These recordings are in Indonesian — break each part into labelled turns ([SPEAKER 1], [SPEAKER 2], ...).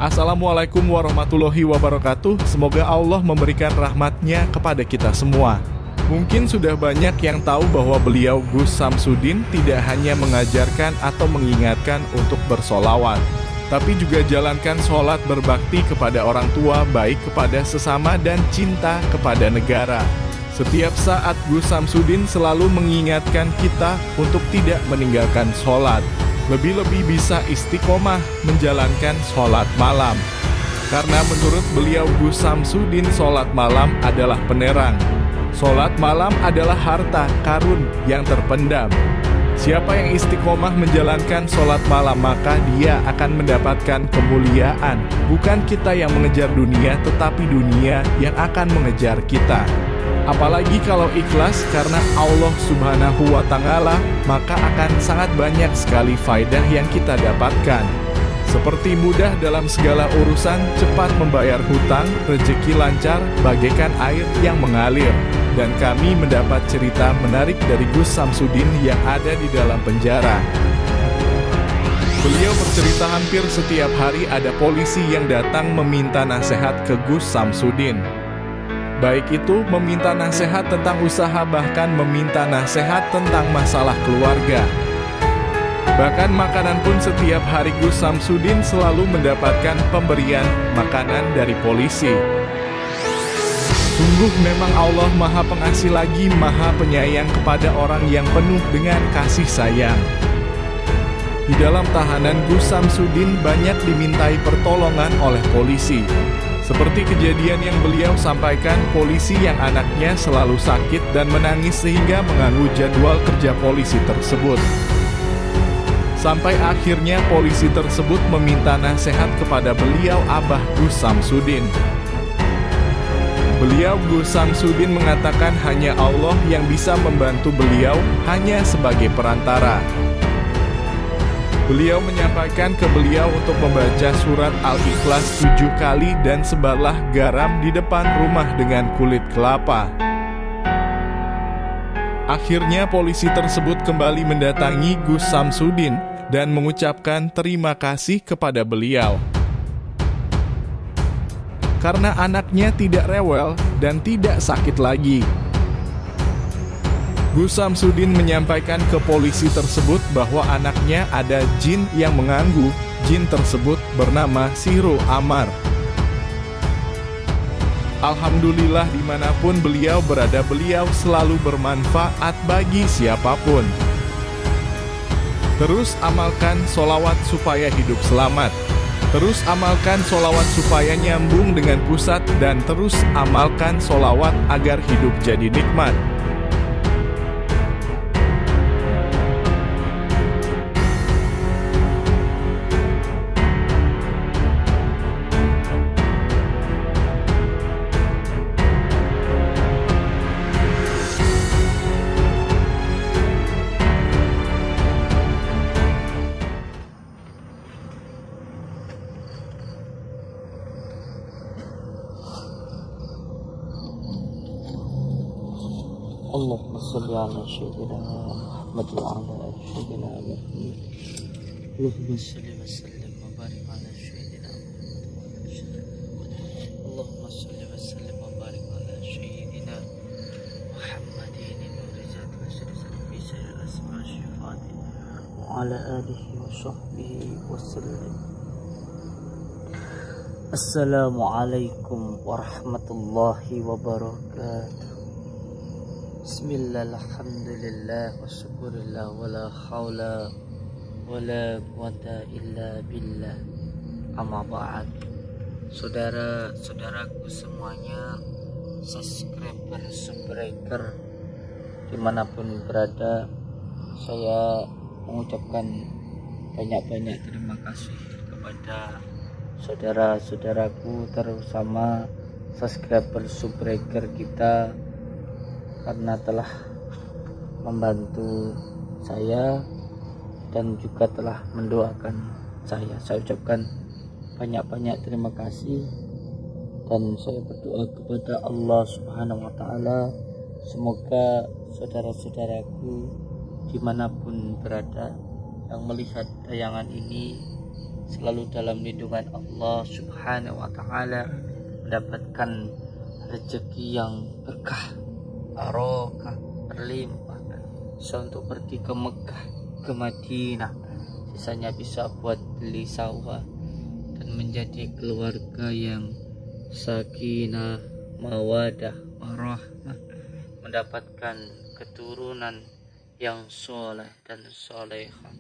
[SPEAKER 1] Assalamualaikum warahmatullahi wabarakatuh. Semoga Allah memberikan rahmatnya kepada kita semua. Mungkin sudah banyak yang tahu bahwa beliau Gus Samsudin tidak hanya mengajarkan atau mengingatkan untuk bersolawat, tapi juga jalankan sholat berbakti kepada orang tua, baik kepada sesama dan cinta kepada negara. Setiap saat Gus Samsudin selalu mengingatkan kita untuk tidak meninggalkan sholat. Lebih-lebih bisa istiqomah menjalankan sholat malam. Karena menurut beliau Gus Samsudin, sholat malam adalah penerang. Sholat malam adalah harta karun yang terpendam. Siapa yang istiqomah menjalankan sholat malam, maka dia akan mendapatkan kemuliaan. Bukan kita yang mengejar dunia, tetapi dunia yang akan mengejar kita. Apalagi kalau ikhlas karena Allah Subhanahu wa Ta'ala, maka akan sangat banyak sekali faedah yang kita dapatkan. Seperti mudah dalam segala urusan, cepat membayar hutang, rezeki lancar, bagaikan air yang mengalir. Dan kami mendapat cerita menarik dari Gus Samsudin yang ada di dalam penjara. Beliau bercerita hampir setiap hari ada polisi yang datang meminta nasihat ke Gus Samsudin. Baik itu meminta nasihat tentang usaha, bahkan meminta nasihat tentang masalah keluarga. Bahkan makanan pun setiap hari Gus Samsudin selalu mendapatkan pemberian makanan dari polisi. Sungguh memang Allah Maha Pengasih lagi Maha Penyayang kepada orang yang penuh dengan kasih sayang. Di dalam tahanan, Gus Samsudin banyak dimintai pertolongan oleh polisi. Seperti kejadian yang beliau sampaikan, polisi yang anaknya selalu sakit dan menangis sehingga mengganggu jadwal kerja polisi tersebut. Sampai akhirnya polisi tersebut meminta nasihat kepada beliau Abah Gus Samsudin. Beliau Gus Samsudin mengatakan hanya Allah yang bisa membantu beliau, hanya sebagai perantara. Beliau menyampaikan ke beliau untuk membaca surat Al-Ikhlas 7 kali dan sebarlah garam di depan rumah dengan kulit kelapa. Akhirnya polisi tersebut kembali mendatangi Gus Samsudin dan mengucapkan terima kasih kepada beliau. Karena anaknya tidak rewel dan tidak sakit lagi. Gus Samsudin menyampaikan ke polisi tersebut bahwa anaknya ada jin yang mengganggu. Jin tersebut bernama Sihru Amar. Alhamdulillah dimanapun beliau berada, beliau selalu bermanfaat bagi siapapun. Terus amalkan solawat supaya hidup selamat. Terus amalkan solawat supaya nyambung dengan pusat. Dan terus amalkan solawat agar hidup jadi nikmat.
[SPEAKER 2] اللهم صل على سيدنا محمد وعلى آل سيدنا محمد. اللهم صل وسلم وبارك على سيدنا محمد. اللهم صل وسلم وبارك على سيدنا محمد نور ذات وسلسل في سائر الأسماء والصفات وعلى آله وصحبه وسلم. السلام عليكم ورحمة الله وبركاته. Bismillah, alhamdulillah, wa syukurillah, wa la khawla wa la quwata illa billah. Amma ba'd. Saudara-saudaraku semuanya, subscriber, subbreaker dimanapun berada, saya mengucapkan banyak-banyak terima kasih kepada saudara-saudaraku, terutama subscriber, subbreaker kita, karena telah membantu saya dan juga telah mendoakan saya. Saya ucapkan banyak-banyak terima kasih dan saya berdoa kepada Allah Subhanahu wa Ta'ala, semoga saudara-saudaraku dimanapun berada yang melihat tayangan ini selalu dalam lindungan Allah Subhanahu wa Ta'ala, mendapatkan rezeki yang berkah, barokah, berlimpah, bisa untuk pergi ke Mekah, ke Madinah, sisanya bisa buat beli sawah dan menjadi keluarga yang sakinah, mawadah, warahmah, mendapatkan keturunan yang soleh dan solehah.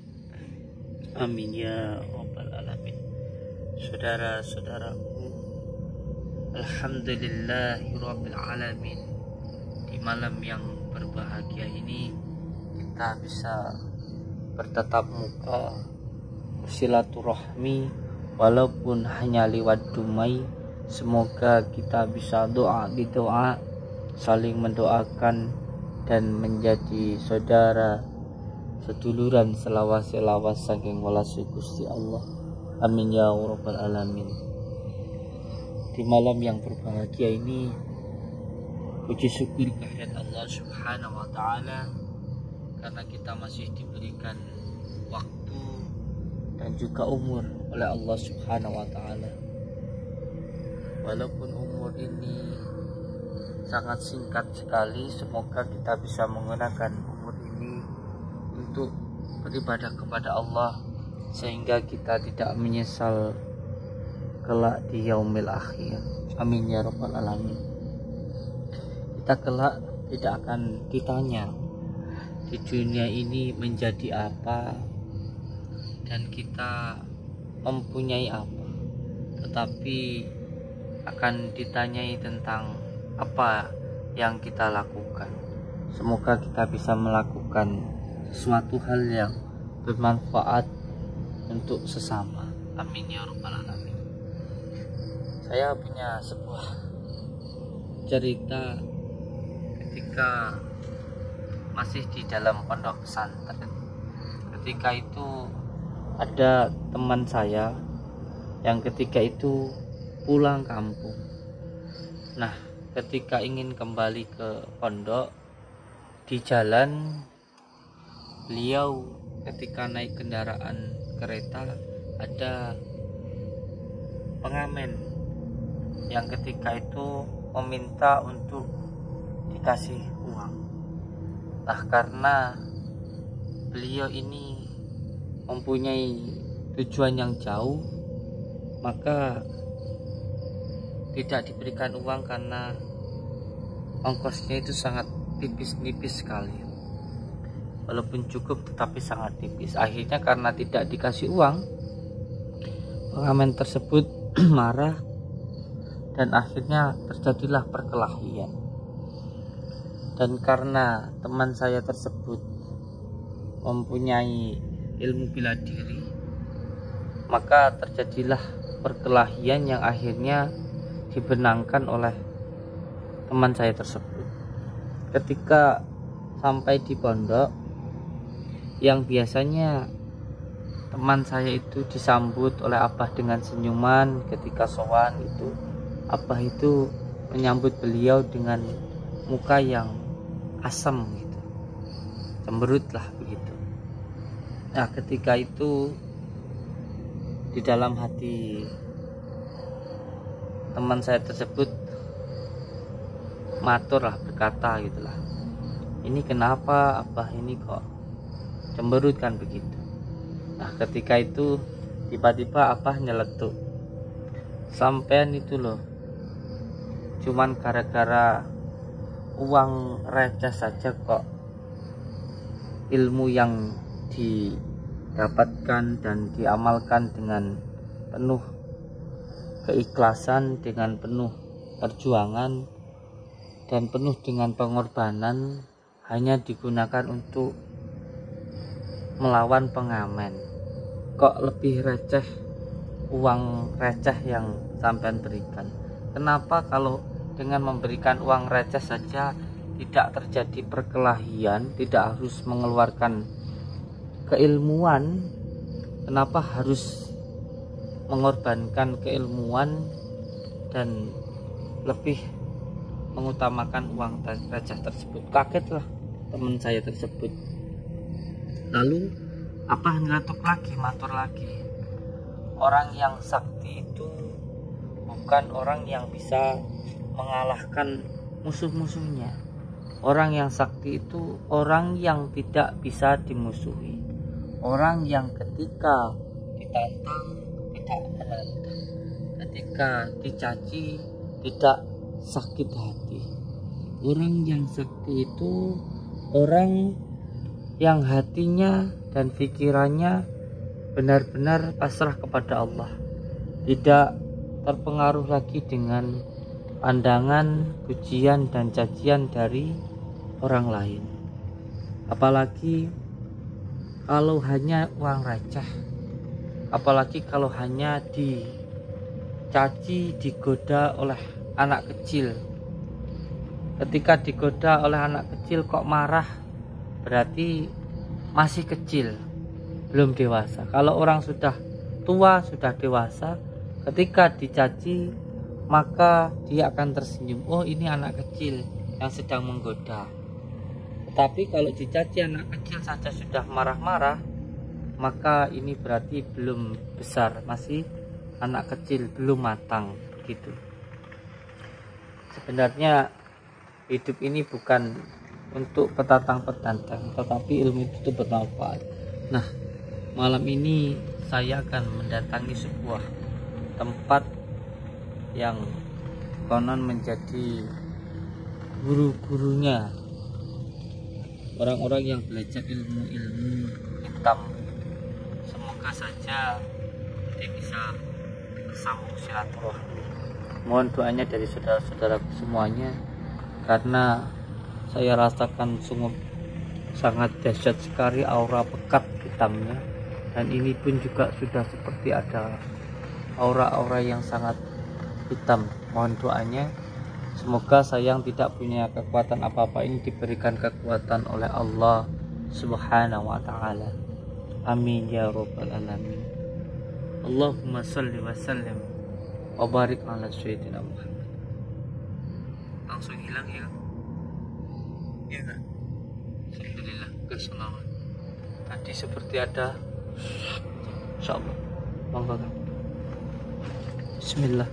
[SPEAKER 2] Amin ya rabbal alamin. Saudara-saudaraku, alhamdulillahirabbil alamin, di malam yang berbahagia ini kita bisa bertatap muka, bersilaturahmi, walaupun hanya lewat dumai. Semoga kita bisa doa di doa, saling mendoakan dan menjadi saudara, seduluran, selawas-selawas saking welasi Gusti Allah. Amin ya rabbal alamin. Di malam yang berbahagia ini, puji syukur kehadirat Allah Subhanahu wa Ta'ala, karena kita masih diberikan waktu dan juga umur oleh Allah Subhanahu wa Ta'ala. Walaupun umur ini sangat singkat sekali, semoga kita bisa menggunakan umur ini untuk beribadah kepada Allah, sehingga kita tidak menyesal kelak di yaumil akhir. Amin ya rabbal alamin. Kita kelak tidak akan ditanya di dunia ini menjadi apa dan kita mempunyai apa, tetapi akan ditanyai tentang apa yang kita lakukan. Semoga kita bisa melakukan sesuatu hal yang bermanfaat untuk sesama. Amin ya rabbal alamin. Saya punya sebuah cerita ketika masih di dalam pondok pesantren. Ketika itu ada teman saya yang ketika itu pulang kampung. Nah, ketika ingin kembali ke pondok, di jalan beliau ketika naik kendaraan kereta ada pengamen yang ketika itu meminta untuk dikasih uang. Nah, karena beliau ini mempunyai tujuan yang jauh, maka tidak diberikan uang karena ongkosnya itu sangat tipis-tipis sekali. Walaupun cukup tetapi sangat tipis. Akhirnya karena tidak dikasih uang, pengamen tersebut marah dan akhirnya terjadilah perkelahian. Dan karena teman saya tersebut mempunyai ilmu bela diri, maka terjadilah perkelahian yang akhirnya dibenangkan oleh teman saya tersebut. Ketika sampai di pondok, yang biasanya teman saya itu disambut oleh abah dengan senyuman, ketika sowan itu abah itu menyambut beliau dengan muka yang asam gitu, cemberut lah begitu. Nah, ketika itu di dalam hati teman saya tersebut matur lah, berkata gitulah, ini kenapa abah ini kok cemberut kan begitu. Nah, ketika itu tiba-tiba abah nyeletuk, sampean itu loh cuman gara-gara uang receh saja kok ilmu yang didapatkan dan diamalkan dengan penuh keikhlasan, dengan penuh perjuangan dan penuh dengan pengorbanan, hanya digunakan untuk melawan pengamen. Kok lebih receh uang receh yang sampean berikan? Kenapa kalau dengan memberikan uang receh saja tidak terjadi perkelahian, tidak harus mengeluarkan keilmuan? Kenapa harus mengorbankan keilmuan dan lebih mengutamakan uang receh tersebut? Kagetlah teman saya tersebut. Lalu apa nyeletuk lagi, matur lagi, orang yang sakti itu bukan orang yang bisa mengalahkan musuh-musuhnya. Orang yang sakti itu orang yang tidak bisa dimusuhi, orang yang ketika ditantang tidak menantang, ketika dicaci tidak sakit hati. Orang yang sakti itu orang yang hatinya dan pikirannya benar-benar pasrah kepada Allah, tidak terpengaruh lagi dengan pandangan, pujian dan cacian dari orang lain. Apalagi kalau hanya uang receh, apalagi kalau hanya dicaci, digoda oleh anak kecil. Ketika digoda oleh anak kecil kok marah, berarti masih kecil, belum dewasa. Kalau orang sudah tua, sudah dewasa, ketika dicaci maka dia akan tersenyum, oh ini anak kecil yang sedang menggoda. Tetapi kalau dicaci anak kecil saja sudah marah-marah, maka ini berarti belum besar, masih anak kecil, belum matang gitu. Sebenarnya hidup ini bukan untuk petantang-petantang, tetapi ilmu itu bermanfaat. Nah, malam ini saya akan mendatangi sebuah tempat yang konon menjadi guru-gurunya orang-orang yang belajar ilmu-ilmu hitam. Semoga saja dia bisa bersambung silaturahmi. Mohon doanya dari saudara-saudaraku semuanya, karena saya rasakan sungguh sangat dahsyat sekali aura pekat hitamnya, dan ini pun juga sudah seperti ada aura-aura yang sangat hitam. Mohon doanya, semoga saya yang tidak punya kekuatan apa-apa ini diberikan kekuatan oleh Allah Subhanahu wa ta'ala. Amin ya rabbal alamin. Allahumma salli wa sallim wa barik ala sayyidina Muhammad. Langsung hilang ya? Iya kan? Alhamdulillah, keselawat. Tadi seperti ada, insyaallah. Monggo kan. Bismillah.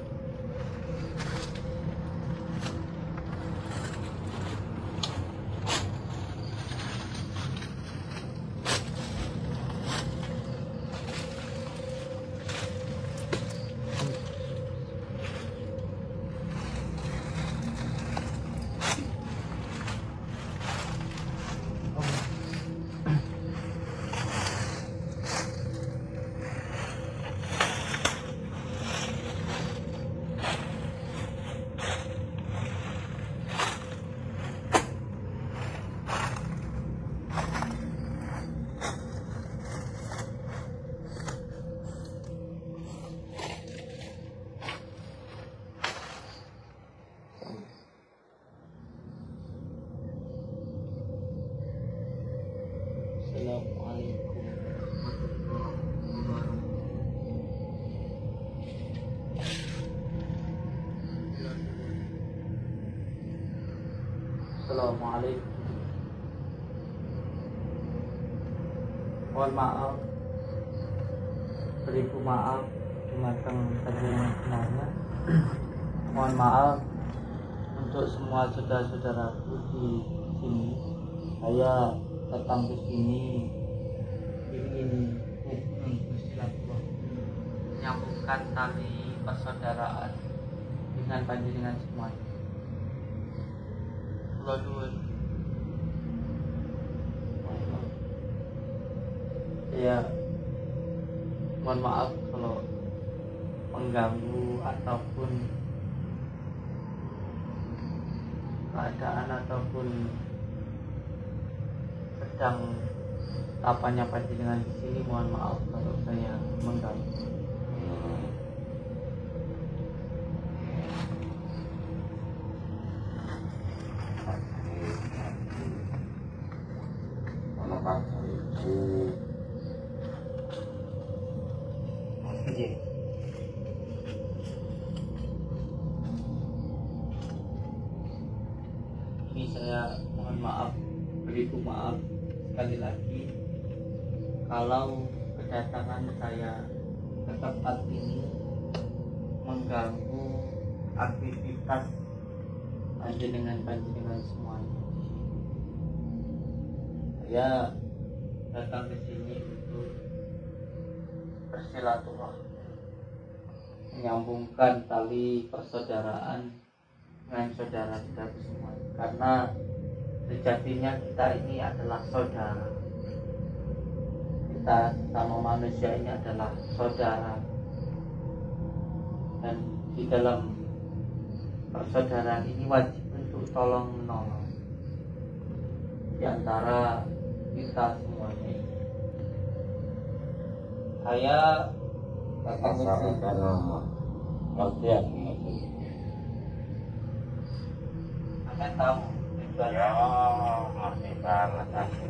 [SPEAKER 2] Assalamualaikum warahmatullahi wabarakatuh. Assalamualaikum. Mohon maaf, beribu maaf dumateng panjenengan semuanya. Mohon maaf untuk semua saudara-saudaraku di sini. Saya datang ke sini ingin menyambungkan tali persaudaraan dengan panjenengan semuanya. Kula nuwun. Ya, mohon maaf kalau mengganggu ataupun keadaan ataupun sedang tapanya panjenengan di sini. Mohon maaf kalau saya mengganggu. Ini saya mohon maaf, beribu maaf sekali lagi kalau kedatangan saya ke ke tempat ini mengganggu aktivitas panjenengan semuanya. Saya datang ke sini untuk bersilaturahmi, menyambungkan tali persaudaraan dengan saudara-saudara semua, karena sejatinya kita ini adalah saudara. Kita sama manusia ini adalah saudara, dan di dalam persaudaraan ini wajib untuk tolong menolong di antara kita semuanya. Saya Anda tahu tujuan
[SPEAKER 3] masih banget aku.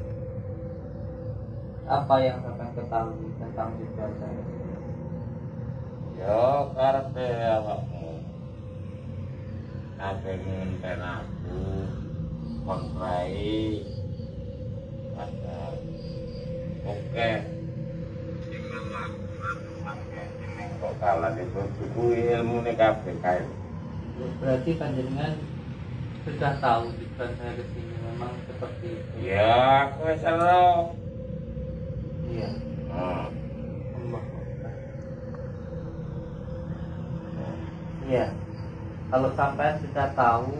[SPEAKER 2] apa yang akan ketahui tentang tujuan saya?
[SPEAKER 3] Yo karepe awakmu ape ngenten aku kontrai ada oke kok kalah itu ilmu nih kabeh kae.
[SPEAKER 2] Berarti panjenengan sudah tahu tujuan saya ke sini memang seperti itu.
[SPEAKER 3] Ya aku wis ero.
[SPEAKER 2] Iya.
[SPEAKER 3] Hmm.
[SPEAKER 2] Allah. Iya. Kalau sampai sudah tahu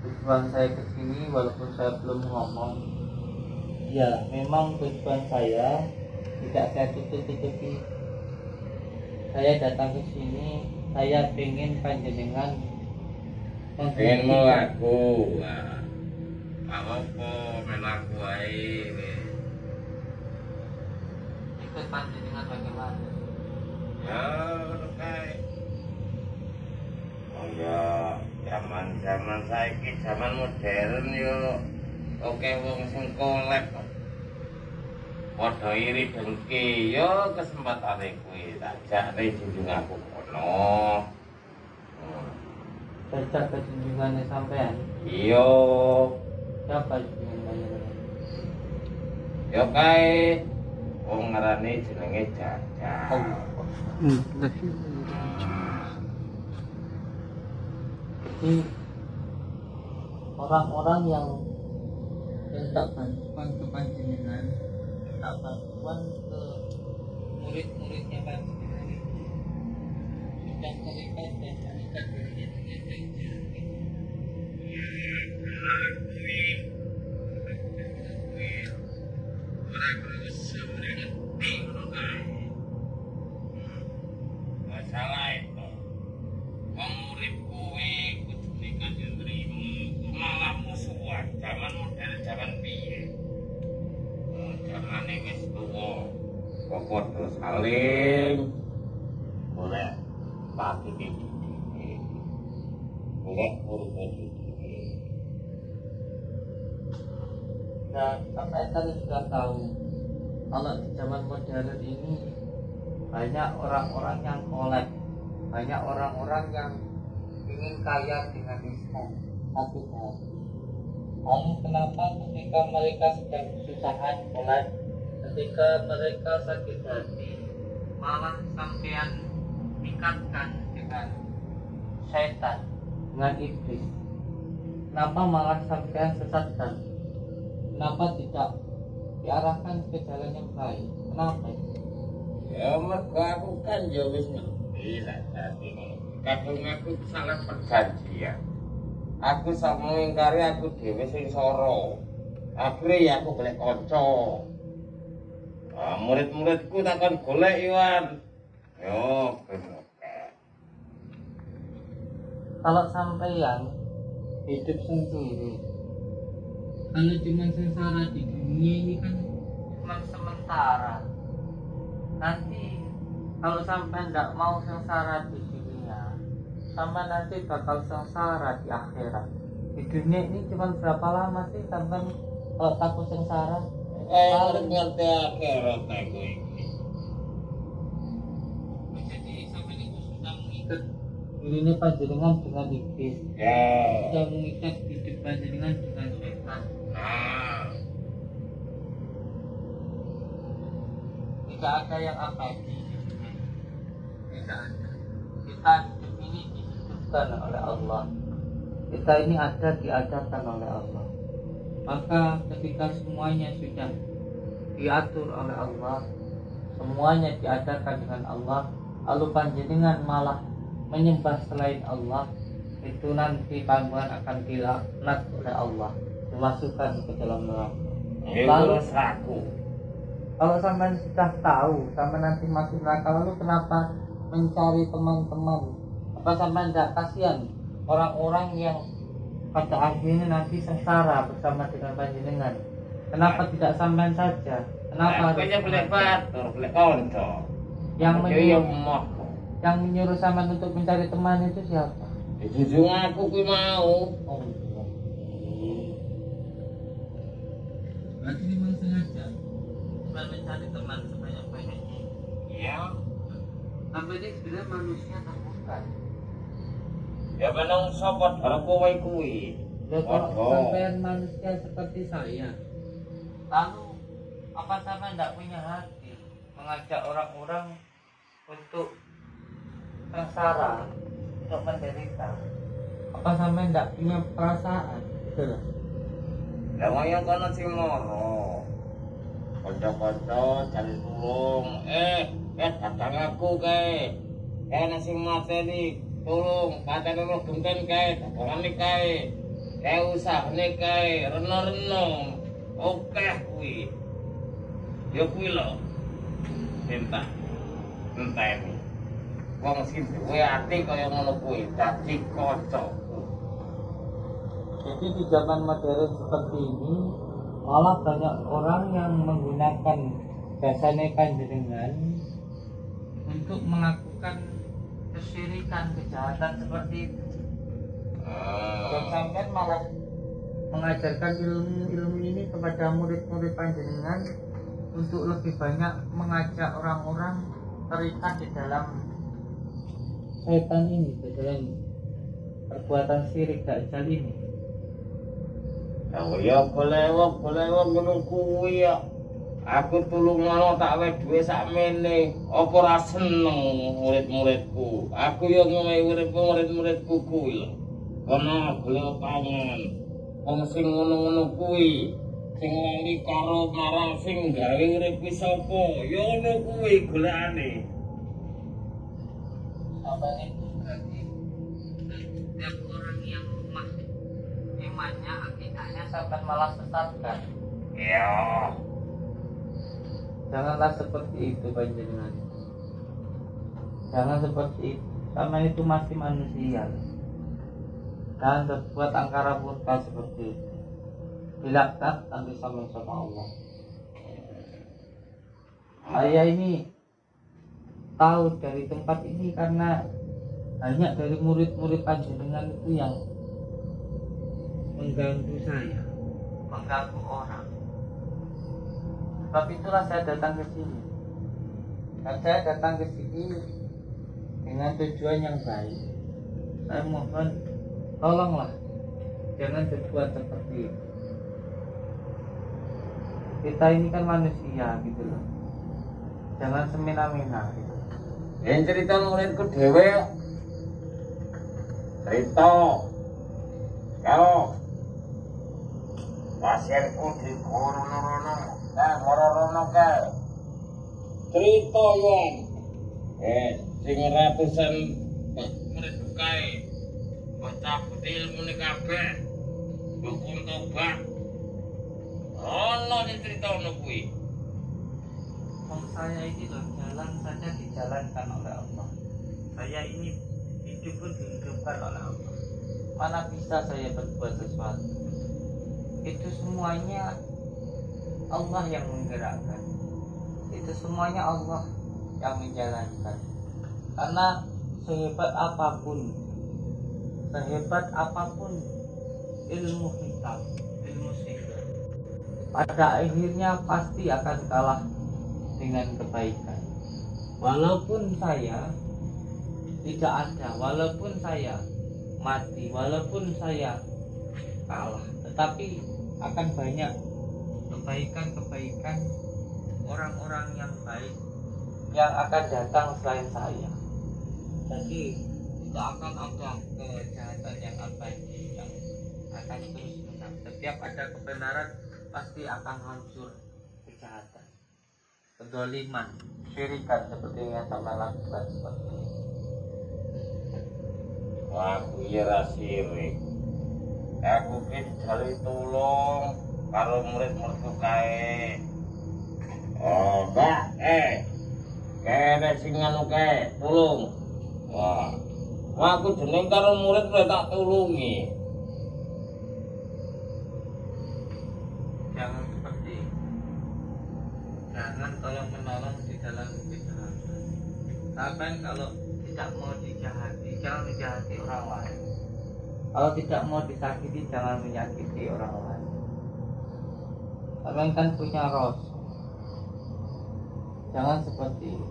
[SPEAKER 2] tujuan saya ke sini walaupun saya belum ngomong, ya memang tujuan saya tidak saya tutup-tutupi. Saya datang ke sini, saya pengen panjenengan
[SPEAKER 3] Pengen aku, apa melaku ae.
[SPEAKER 2] ikut panjenengan bagaimana?
[SPEAKER 3] Ya, kayak oh ya, zaman saiki zaman modern yo. Oke wong sing kolek kok. Padha iri dengki yo kesempatane kuwi tak jakne junjung aku kono.
[SPEAKER 2] Baca kejunjungannya sampean.
[SPEAKER 3] Iya,
[SPEAKER 2] Siapa junjungannya?
[SPEAKER 3] yo kae wong ngarane jenenge Jajal.
[SPEAKER 2] Jadi orang-orang yang minta bantuan ke panjenengan, minta bantuan ke murid-muridnya panjenengan, sudah mereka dan terikat dirinya dengan janji.
[SPEAKER 3] Masalah itu, wong murid kuwi kudune kanjeng nrimo malah musuhan zaman modern zaman piye. Zamane wis tuwa, kok padha saling golek pati iki. Golek urusan iki.
[SPEAKER 2] Dan sampai tadi sudah tahu kalau di zaman modern ini banyak orang-orang yang kolek, banyak orang-orang yang ingin kaya dengan Islam, sakit hati. Lalu kenapa ketika mereka sedang kesusahan kolek, ketika mereka sakit hati, malah sampean ikatkan dengan setan, dengan iblis? Kenapa malah sampean sesatkan? Kenapa tidak diarahkan ke jalan yang baik? Kenapa?
[SPEAKER 3] Ya mergo aku kan ya wis ngerti lah dadi ngono. Kadung aku salah perjanjian. Aku sama ngingkari aku dhewe sing soro. Akhire ya aku golek kanca. Murid-muridku takon golek Iwan. Yo, bener.
[SPEAKER 2] Kalau sampean hidup sendiri, kalau cuma sengsara di dunia ini kan cuma sementara. Nanti kalau sampai tidak mau sengsara di dunia, sampai nanti bakal sengsara di akhirat. Di dunia ini cuma berapa lama sih sampai kalau takut sengsara?
[SPEAKER 3] Harus ngerti akhirat aku iki.
[SPEAKER 2] Jadi sampai itu sudah mengikat dirinya panjenengan dengan iblis,
[SPEAKER 3] Ya.
[SPEAKER 2] sudah mengikat hidup panjenengan dengan setan.
[SPEAKER 3] Nah,
[SPEAKER 2] Tidak ada yang abadi. tidak ada. Kita hidup ini dihidupkan oleh Allah. Kita ini ada diadakan oleh Allah. Maka ketika semuanya sudah diatur oleh Allah, semuanya diadakan dengan Allah, lalu panjenengan malah menyembah selain Allah, itu nanti panjenengan akan dilaknat oleh Allah, dimasukkan ke dalam neraka. Lalu kalau sampai sudah tahu sampai nanti masuk neraka, lalu kenapa mencari teman-teman? Apa sampai tidak kasihan orang-orang yang pada akhirnya nanti sengsara bersama dengan panjenengan? Kenapa tidak sampean saja? Kenapa harus
[SPEAKER 3] boleh batur, boleh konco.
[SPEAKER 2] Yang menyuruh sampean untuk mencari teman itu siapa?
[SPEAKER 3] Jujur aku kuwi mau.
[SPEAKER 2] Oh, berarti memang sengaja mencari teman sebanyak-banyaknya.
[SPEAKER 3] Iya.
[SPEAKER 2] Tapi ini sebenarnya manusia terbuka.
[SPEAKER 3] Ya benang sapa karo kowe kuwi.
[SPEAKER 2] Ya kalau sampean manusia seperti saya, lalu apa sampean tidak punya hati mengajak orang-orang untuk sengsara, untuk menderita? Apa sampean tidak punya perasaan? Gitu loh.
[SPEAKER 3] Lah wayang kono sing moro. Kanca-kanca cari tulung. Datang aku kae. Ana sing mateni tulung, patene lo genten kae, daparane kae. Kae usahane kae, reno-reno. Oke kuwi. Ya kuwi lho. Minta. Enteni. Wong sing duwe ati kaya ngono kuwi dadi kancaku.
[SPEAKER 2] Jadi di zaman modern seperti ini malah banyak orang yang menggunakan dasarnya panjenengan untuk melakukan kesyirikan, kejahatan seperti itu. Dan sampai malah mengajarkan ilmu ini kepada murid-murid panjenengan untuk lebih banyak mengajak orang-orang terikat di dalam setan ini, di dalam perbuatan syirik dajjal ini.
[SPEAKER 3] Ya boleh ngono kuwi ya. Aku tulung ngono tak wae duwe sakmene. Apa ora seneng murid-muridku. Aku yo ngono murid-muridku kuwi lho. Kono golek pangan. Wong sing ngono-ngono kuwi sing lali karo marang sing gawe urip sapa? Ya ngono kuwi golekane.
[SPEAKER 2] Sampai itu berarti setiap orang yang lemah imannya, akidahnya sampai malah sesatkan.
[SPEAKER 3] Ya.
[SPEAKER 2] Janganlah seperti itu panjenengan. Jangan seperti itu. Karena itu masih manusia. Dan berbuat angkara murka seperti itu. Dilaknat nanti sama Allah. Saya ini tahu dari tempat ini karena banyak dari murid-murid panjenengan itu yang mengganggu saya, mengganggu orang. Sebab itulah saya datang ke sini. Dan saya datang ke sini dengan tujuan yang baik. Saya mohon tolonglah jangan berbuat seperti itu. Kita ini kan manusia gitu loh. Jangan semena-mena gitu.
[SPEAKER 3] Yang cerita muridku dhewe. Cerita. Kalau pasienku di rono-rono, rono kae. Cerita yon. Sing ratusan muridku kae. Bocah ilmune kabeh. Dukun tobat. Ono sing cerita ono kuwi.
[SPEAKER 2] Saya ini loh, jalan saja dijalankan oleh Allah. Saya ini hidup pun dihidupkan oleh Allah. Mana bisa saya berbuat sesuatu? Itu semuanya Allah yang menggerakkan. Itu semuanya Allah yang menjalankan. Karena sehebat apapun ilmu hitam, ilmu sihir, pada akhirnya pasti akan kalah dengan kebaikan. Walaupun saya tidak ada, walaupun saya mati, walaupun saya kalah, tetapi akan banyak kebaikan orang-orang yang baik yang akan datang selain saya. Jadi tidak akan ada kejahatan yang abadi yang akan terus menang. Setiap ada kebenaran pasti akan hancur kejahatan, kedoliman, syirikan seperti yang sama lakukan seperti ini.
[SPEAKER 3] Aku ya sirik. Aku ki dari tulung karo murid mertu kae. Oh, Mbak, kene sing anu kae, tulung. Wah. Aku jeneng karo murid tak tulungi.
[SPEAKER 2] Jangan seperti itu. Jangan tolong menolong di dalam kejahatan. Sampai kalau tidak mau dijahati, jangan menjahati orang lain. Kalau tidak mau disakiti, jangan menyakiti orang lain. Sampai kan punya rasul. Jangan seperti itu.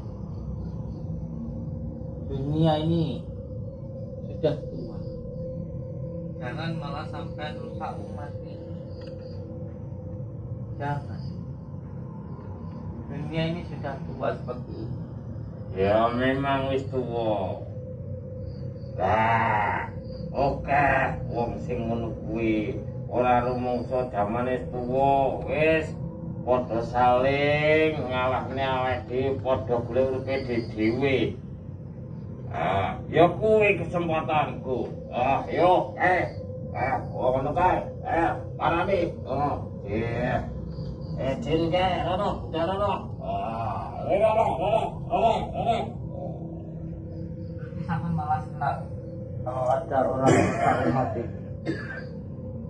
[SPEAKER 2] Dunia ini sudah tua. Jangan malah sampai rusak umat ini. Jangan. Dunia ini sudah tua seperti ini.
[SPEAKER 3] Ya memang wis tuwa. Lah, oke, wong sing ngono kuwi ora rumangsa jamane tuwa, wis padha saling ngalahne awake dhewe, padha golek uripe dhewe. Ya kuwi kesempatanku. Yo, ngono kae. Parani. Iya. Jin kae, rono, rono.
[SPEAKER 2] Sampai malah senang kalau ada orang rusak umat ini.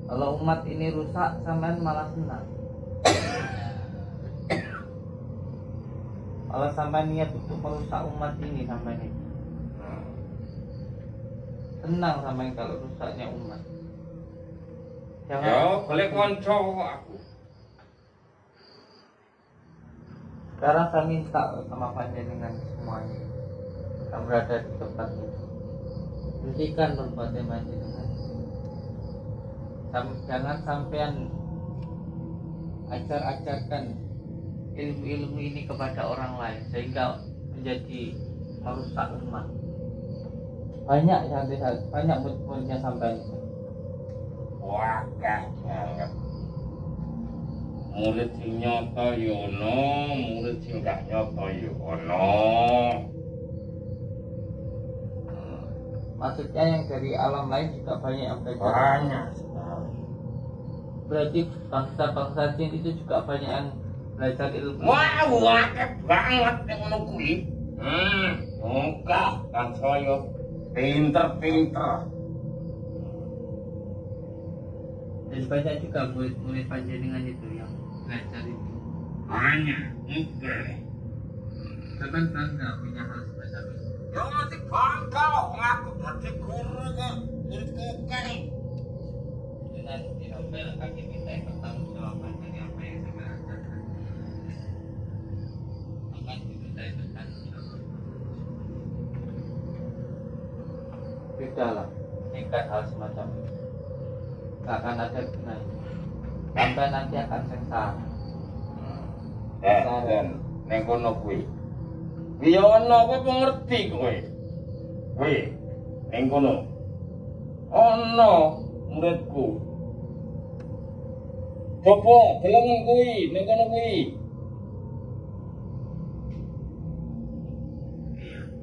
[SPEAKER 2] Kalau umat ini rusak, sampai malah senang. Kalau sampai niat untuk merusak umat ini sampai ini. Senang sampai kalau rusaknya umat. Jangan.
[SPEAKER 3] Yo, boleh konco aku.
[SPEAKER 2] Sekarang saya minta sama panjenengan semuanya yang berada di tempat ini, hentikan berbuat panjenengan. Jangan sampean ajarkan ilmu-ilmu ini kepada orang lain sehingga menjadi merusak umat. Banyak murid-muridnya sampai itu.
[SPEAKER 3] Wah, banget. Murid sing nyata ya ono, murid sing gak nyata ya ono.
[SPEAKER 2] Maksudnya yang dari alam lain juga banyak yang belajar.
[SPEAKER 3] Banyak sekali.
[SPEAKER 2] Berarti bangsa-bangsa jin itu juga banyak yang belajar ilmu.
[SPEAKER 3] Wah, akeh banget yang ngono kuwi. Muka kan saya pinter-pinter.
[SPEAKER 2] Dan banyak juga murid-murid panjenengan itu yang belajar itu.
[SPEAKER 3] Banyak, oke.
[SPEAKER 2] Bahkan bangga punya hal semacam itu.
[SPEAKER 3] Ya mesti bangga kok ngaku dadi guru kok muridku kae.
[SPEAKER 2] Dengan dinovel kaki kita yang bertanggung jawaban dari apa yang saya ajarkan. Akan kita itu bertanggung jawab. Sudahlah, ikat hal semacam itu. Gak akan ada gunanya. Sampai nanti akan sengsara.
[SPEAKER 3] Dan ning kono kuwi. Piye ono kowe ngerti kowe? Kowe ning kono. Ono muridku. Coba deleng kuwi ning kono kuwi.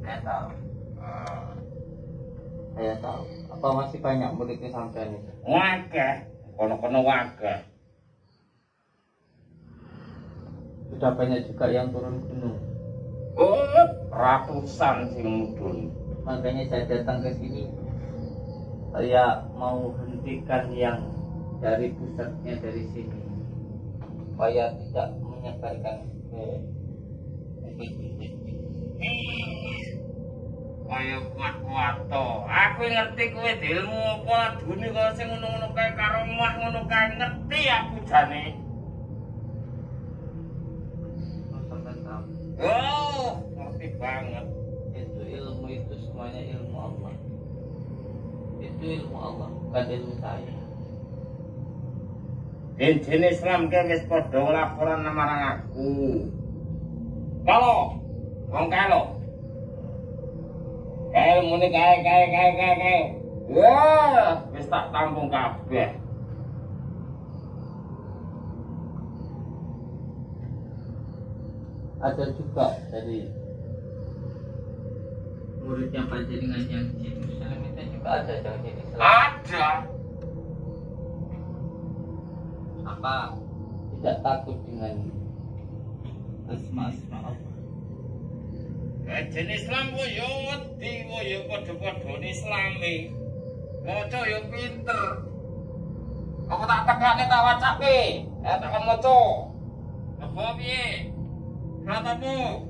[SPEAKER 2] Saya tahu. Saya tahu. Apa masih banyak muridnya sampai ini?
[SPEAKER 3] Wakeh, kono-kono wakeh.
[SPEAKER 2] Sudah banyak juga yang turun gunung.
[SPEAKER 3] Ratusan sing mudhun.
[SPEAKER 2] Makanya saya datang ke sini. Saya mau hentikan yang dari pusatnya dari sini, supaya tidak menyebarkan ke
[SPEAKER 3] Kaya kuat-kuat to. Aku ngerti kowe ilmu apa dune kaya sing ngono-ngono kae karo mah ngono kae ngerti aku jane. Oh, ngerti banget.
[SPEAKER 2] Itu ilmu itu semuanya ilmu Allah. Itu ilmu Allah, bukan ilmu saya.
[SPEAKER 3] Din Islam ke wis padha laporan marang aku. Kalau wong Ilmu ini kae. Wah, wis tak tampung kabeh.
[SPEAKER 2] Ada juga dari muridnya panjenengan yang di Muslim itu juga ada yang jadi Islam.
[SPEAKER 3] Ada.
[SPEAKER 2] Apa tidak takut dengan asma-asma Allah?
[SPEAKER 3] Jenis Islam kok yo wedi, kok yo padha-padha Islami. Maca yo pinter. Aku tak tegake tak wacake. Tak kon maca. Apa piye? Ratamu.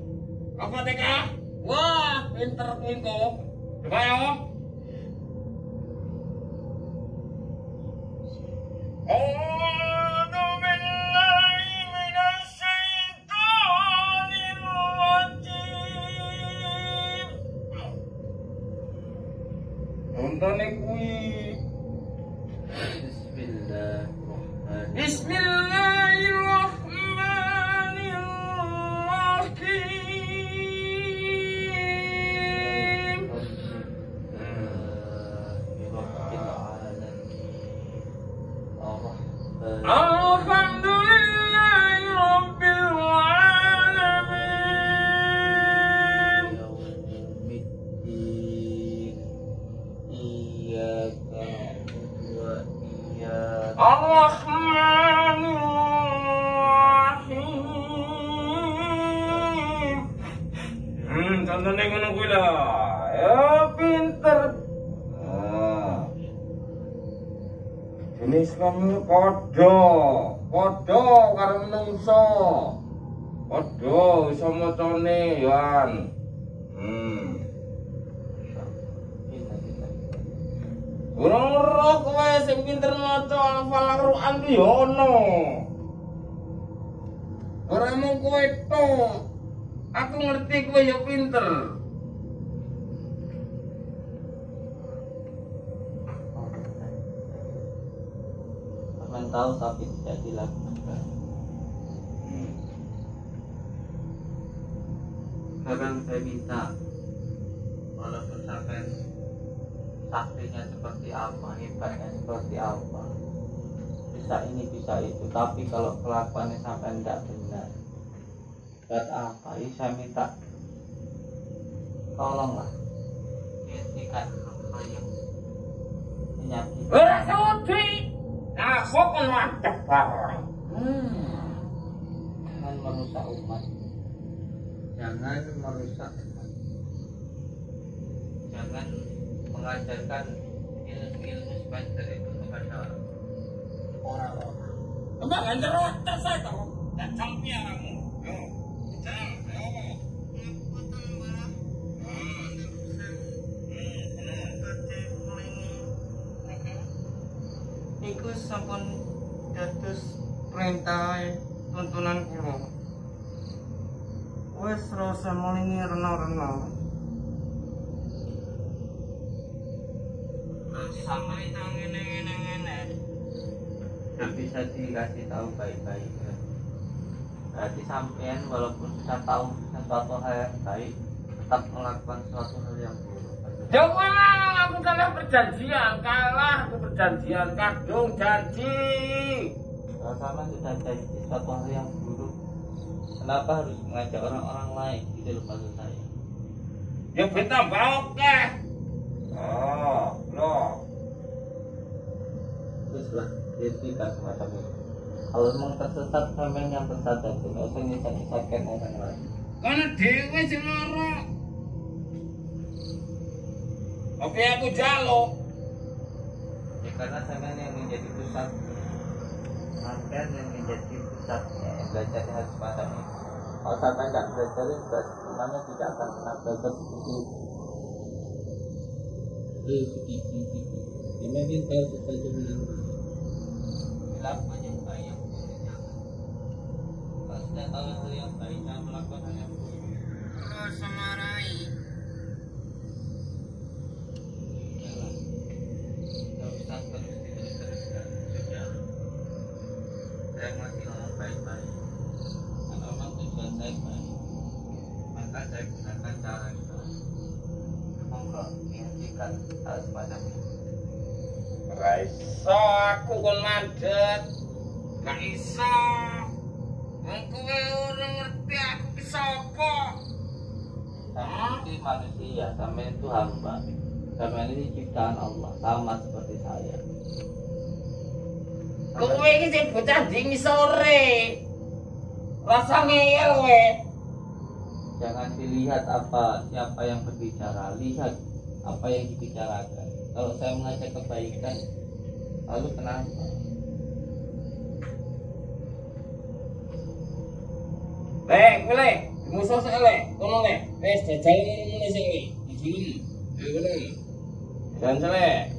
[SPEAKER 3] Apa TK? Wah, pinter engko. Coba yo. Untune kuwi. Bismillahirrahmanirrahim. Alhamdulillahi rabbil alamin. Ar-Rahmanir-Rahim. Contohnya ngono kuwi lho. Ya pinter. Ini Islam itu padha karo menungso. Padha iso macane yan. Urung roh kowe sing pinter maca hafal Al-Qur'an ki yo ono. Ora mung kowe tok. Aku ngerti kowe yo pinter.
[SPEAKER 2] Akan tahu tapi tidak dilakukan. Sekarang saya minta, walaupun sampai saktinya seperti apa, hebatnya seperti apa, bisa ini bisa itu, tapi kalau kelakuannya sampai tidak benar, buat apa? Ini saya minta tolonglah hentikan hal yang menyakiti.
[SPEAKER 3] Ora sudi. Aku kon madhep bareng.
[SPEAKER 2] Jangan merusak umat, jangan merusak umat, jangan mengajarkan ilmu-ilmu seperti itu kepada orang-orang.
[SPEAKER 3] Mbak anjir otak saya to. Tak campiaramu. Yo. Jangan, yo.
[SPEAKER 2] Iku sampun dados perintah tuntunan kula. Wes rasa molingi rena-rena. Sampai ngene. Tidak bisa dikasih tahu baik-baik. Berarti sampean walaupun sudah tahu sesuatu hal yang baik, tetap melakukan sesuatu hal yang buruk.
[SPEAKER 3] Jangan aku kalah perjanjian, kadung janji.
[SPEAKER 2] Kalau sama sudah janji sesuatu hal yang buruk, kenapa harus mengajak orang-orang lain? Gitu loh maksud saya.
[SPEAKER 3] Ya beta oke. Oh, loh.
[SPEAKER 2] Teruslah, hentikan semacam itu. Kalau memang tersesat, sampean yang tersesat itu nggak usah nyesat-nyesatkan orang lain.
[SPEAKER 3] Karena dewe sing lara. Oke aku jaluk.
[SPEAKER 2] Ya karena sampean yang menjadi pusat, sampean yang menjadi pusat yang belajar harus semacam itu. Kalau sampean nggak belajar, semuanya tidak akan pernah belajar seperti itu. Imagine tahu sesuatu yang dilakukan yang baik, yang buruk jangan. Kalau sudah tahu hal yang baik, jangan melakukan hal yang buruk.
[SPEAKER 3] Rasa marai.
[SPEAKER 2] Tidak usah terus-teruskan. Sudah. Saya masih ngomong baik-baik. Kalau memang tujuan saya baik, maka saya gunakan cara itu. Monggo. kepadamu.
[SPEAKER 3] Ora iso aku kon mandhet. Gak iso. Wong kowe ora ngerti aku ki sapa.
[SPEAKER 2] Sampai ini manusia, sampai itu hamba. Sampai ini ciptaan Allah, sama seperti saya.
[SPEAKER 3] Kowe iki sing bocah dini sore. Rasa ngeyel kowe.
[SPEAKER 2] Jangan dilihat siapa yang berbicara, lihat apa yang dibicarakan. Kalau saya mengajak kebaikan, lalu kenapa?
[SPEAKER 3] Kowe musuh sik kono wis jajal ngene sing iki. Dijulum. Dan selek.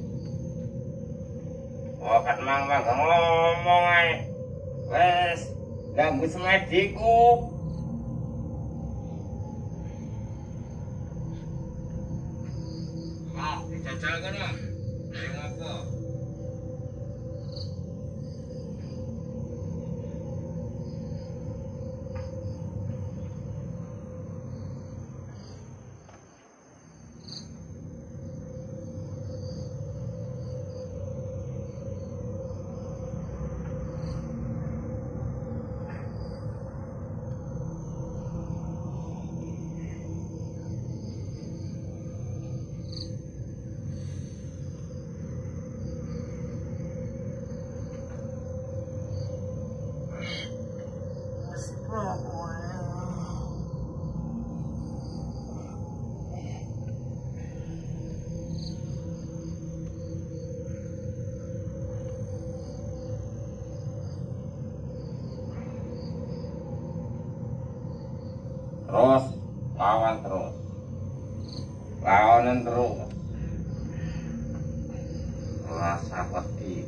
[SPEAKER 3] Oh, kan mang ngomong ae. Wes, ganggu semediku. Ah, dijajal kono. Ayo ngopo? Terus lawan terus, lawanan terus, rasa pedih.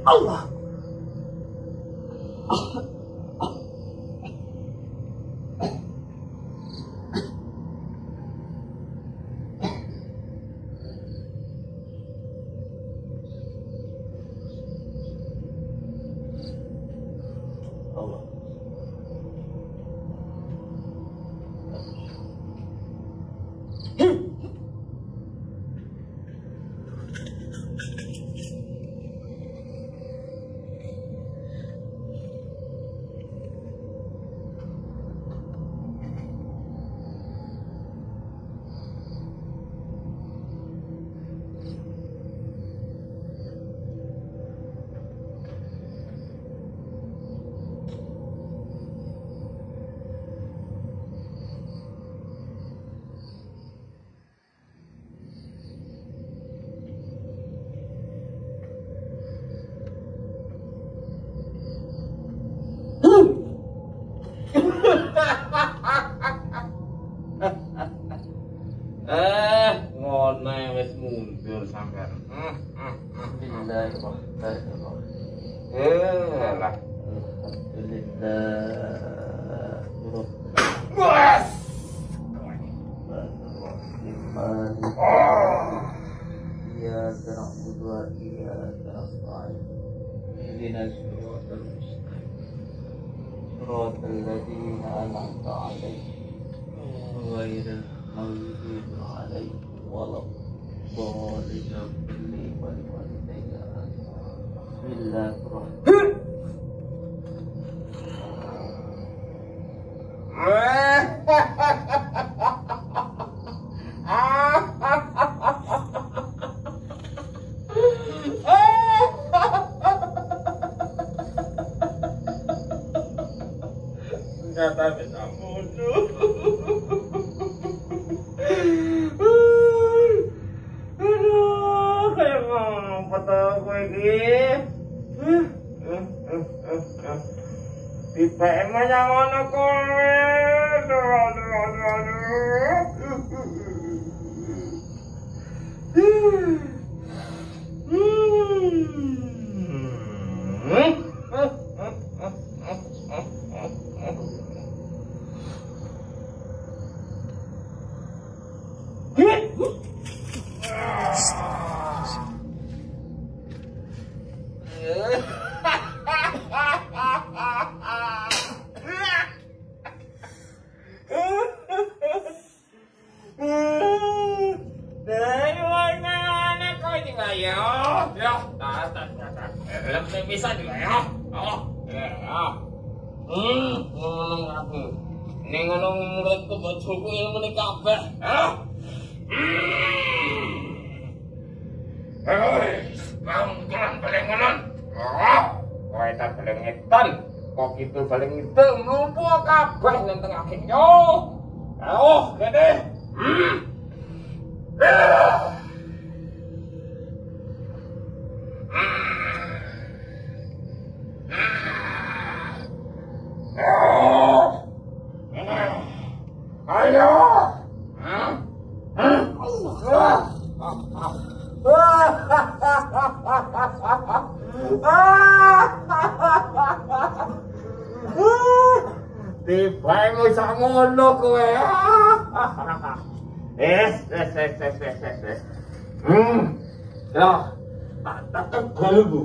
[SPEAKER 2] Allah. Allah.
[SPEAKER 3] Ngono wis mundur sampean.
[SPEAKER 2] Bismillahirrahmanirrahim.
[SPEAKER 3] Lah.
[SPEAKER 2] Alhamdulillah.
[SPEAKER 3] Wes.
[SPEAKER 2] إياك نعبد وإياك نستعين اهدنا الصراط المستقيم صراط الذين أنعمت عليهم غير المغضوب عليهم ولا الضالين والوالدين بسم الله الرحمن
[SPEAKER 3] Ternyata bisa mundur. Aduh, kayak ngapa tau gue ini. Tiba emang yang mana kowe. Bisa juga ya. Ngomong aku. Ning ngono muridku bojoku ilmu ning kabeh. Bang paling ngonon. Kowe tak paling ngetan. Kok itu paling itu lumpuh kabeh nang tengah yo. Ayo, gede. Tiba-tiba sak ngono kowe. Es. Ya, tak galbu.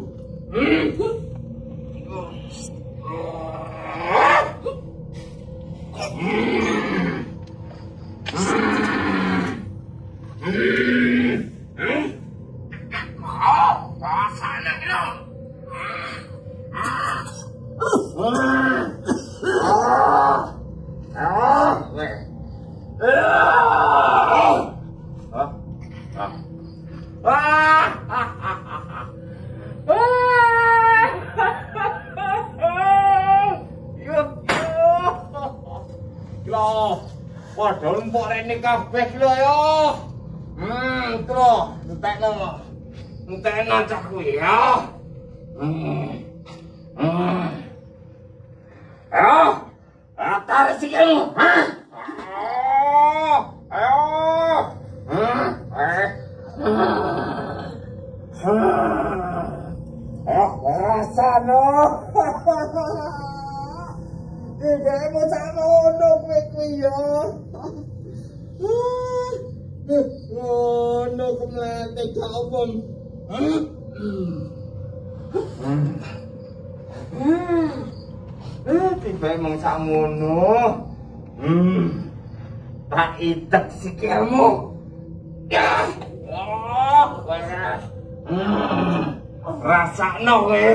[SPEAKER 3] Waduh, empuk rene kabeh lho ya. Tro, entekno cah kuwi ya. Ayo, tarik sikilmu. Ayo. Rasano. Tidak mau sama ondok kuwi ya. Ondok mati kapan? Tiba emang sakmono. Tak itek sikilmu. Ya. Rasakno kowe.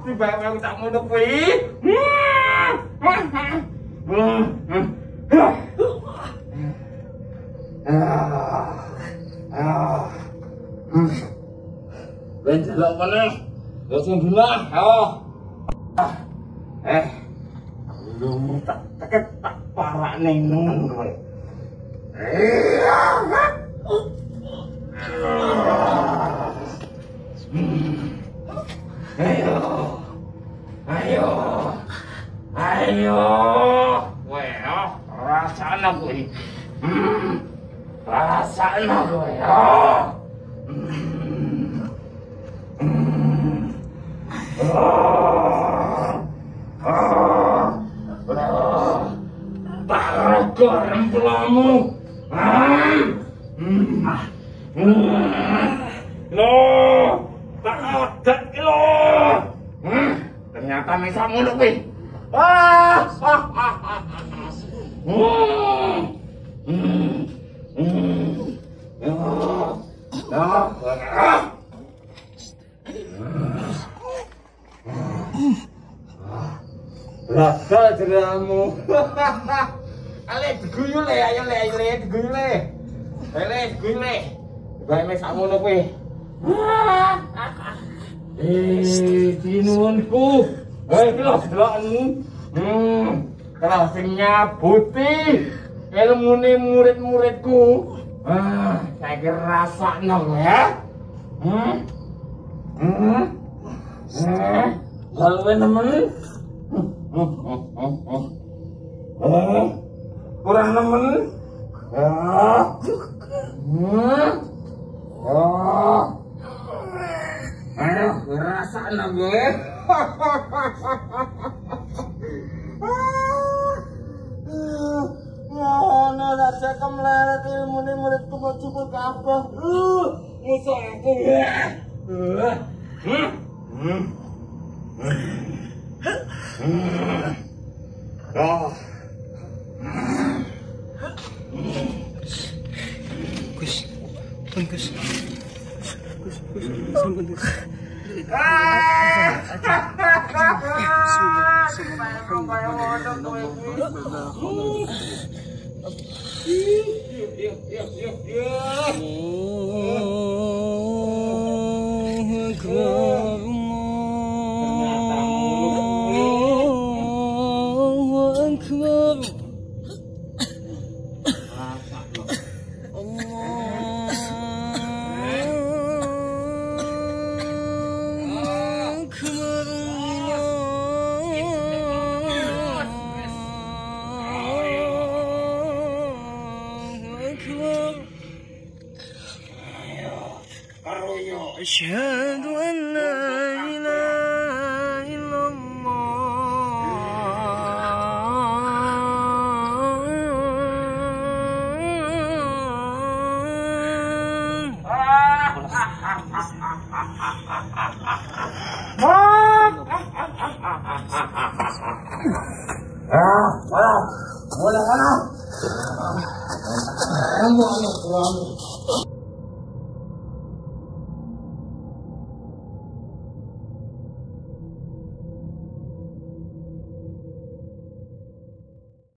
[SPEAKER 3] Tiba emang sakmono kuwi. Ben delok meneh. Ya sing bilah, yo. Lu tak teket tak parakne nengen kowe. Ayo. Kowe yo. rasakno kuwi. Rasakno kuwi. Paraga rempulamu. Loh, tak odat ki lho. Ternyata mesamu ngono kuwi. Rasa jeramu. Ale diguyu le, ayo le diguyu le. Le diguyu le. Bae mesamu ngono kuwi. Dinuwunku. Iki lho delokmu. Kalau sing nyabuti ilmune murid-muridku. Saiki rasakno ya. Lalu nemen. Kurang nemen. Ayo, rasakno gue. Ngono saja kemleret ilmune muridku kok cukup kabeh. Musuh aku.
[SPEAKER 2] Gus, sampun Gus. أشهد أن لا إله إلا
[SPEAKER 3] Mulai mana?